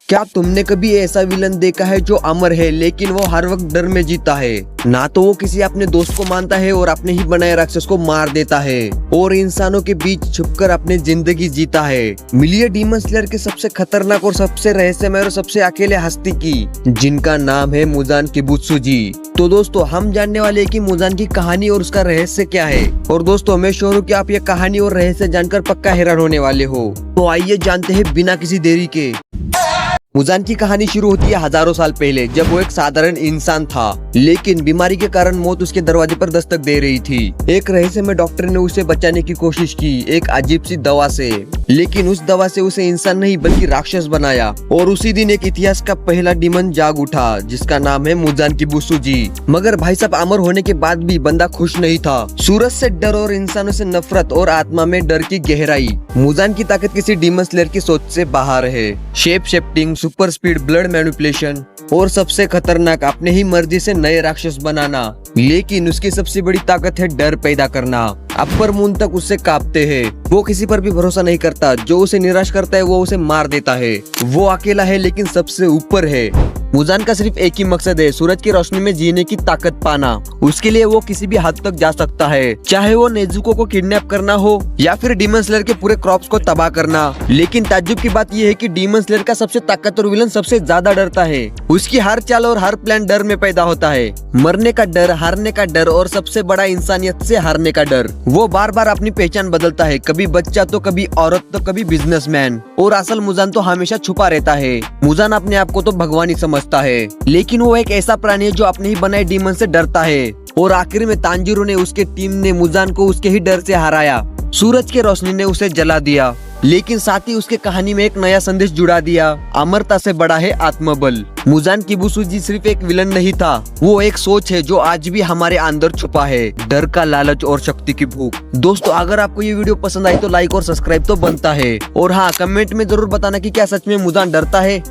क्या तुमने कभी ऐसा विलन देखा है जो अमर है लेकिन वो हर वक्त डर में जीता है? ना तो वो किसी अपने दोस्त को मानता है और अपने ही बनाए राक्षस को मार देता है और इंसानों के बीच छुपकर अपनी जिंदगी जीता है। मिलिए डीमन स्लेयर के सबसे खतरनाक और सबसे रहस्यमय और सबसे अकेले हस्ती की, जिनका नाम है मुजान किबुत्सुजी। तो दोस्तों हम जानने वाले हैं कि मुजान की कहानी और उसका रहस्य क्या है। और दोस्तों मैं श्योर हूँ कि आप ये कहानी और रहस्य जानकर पक्का हैरान होने वाले हो। तो आइए जानते हैं बिना किसी देरी के। मुजान की कहानी शुरू होती है हजारों साल पहले, जब वो एक साधारण इंसान था, लेकिन बीमारी के कारण मौत उसके दरवाजे पर दस्तक दे रही थी। एक रहस्यमय डॉक्टर ने उसे बचाने की कोशिश की, एक अजीब सी दवा से, लेकिन उस दवा से उसे इंसान नहीं बल्कि राक्षस बनाया। और उसी दिन एक इतिहास का पहला डीमन जाग उठा, जिसका नाम है मुजान किबुत्सुजी। मगर भाई साहब अमर होने के बाद भी बंदा खुश नहीं था। सूरज से डर और इंसानों से नफरत और आत्मा में डर की गहराई। मुजान की ताकत किसी डीमन स्लेयर की सोच से बाहर है। Shape shifting, super speed, blood manipulation और सबसे खतरनाक अपने ही मर्जी से नए राक्षस बनाना। लेकिन उसकी सबसे बड़ी ताकत है डर पैदा करना। अपर मून तक उससे कांपते हैं। वो किसी पर भी भरोसा नहीं करता। जो उसे निराश करता है वो उसे मार देता है। वो अकेला है लेकिन सबसे ऊपर है। मुजान का सिर्फ एक ही मकसद है, सूरज की रोशनी में जीने की ताकत पाना। उसके लिए वो किसी भी हद तक जा सकता है, चाहे वो नेजुको को किडनैप करना हो या फिर डीमन स्लेयर के पूरे क्रॉप्स को तबाह करना। लेकिन ताज्जुब की बात यह है कि डीमन स्लेयर का सबसे ताकतवर विलन सबसे ज्यादा डरता है। उसकी हर चाल और हर प्लान डर में पैदा होता है। मरने का डर, हारने का डर और सबसे बड़ा इंसानियत से हारने का डर। वो बार बार अपनी पहचान बदलता है, कभी बच्चा तो कभी औरत तो कभी बिजनेसमैन। और असल मुजान तो हमेशा छुपा रहता है। मुजान अपने आप को तो भगवान ही समझता है, लेकिन वो एक ऐसा प्राणी है जो अपने ही बनाए डीमन से डरता है। और आखिर में तांजीरो ने उसके टीम ने मुजान को उसके ही डर से हराया। सूरज की रोशनी ने उसे जला दिया, लेकिन साथ ही उसके कहानी में एक नया संदेश जुड़ा दिया। अमरता से बड़ा है आत्मबल। मुजान किबुत्सुजी सिर्फ एक विलन नहीं था, वो एक सोच है जो आज भी हमारे अंदर छुपा है। डर का लालच और शक्ति की भूख। दोस्तों अगर आपको ये वीडियो पसंद आई तो लाइक और सब्सक्राइब तो बनता है। और हाँ, कमेंट में जरूर बताना कि क्या सच में मुजान डरता है।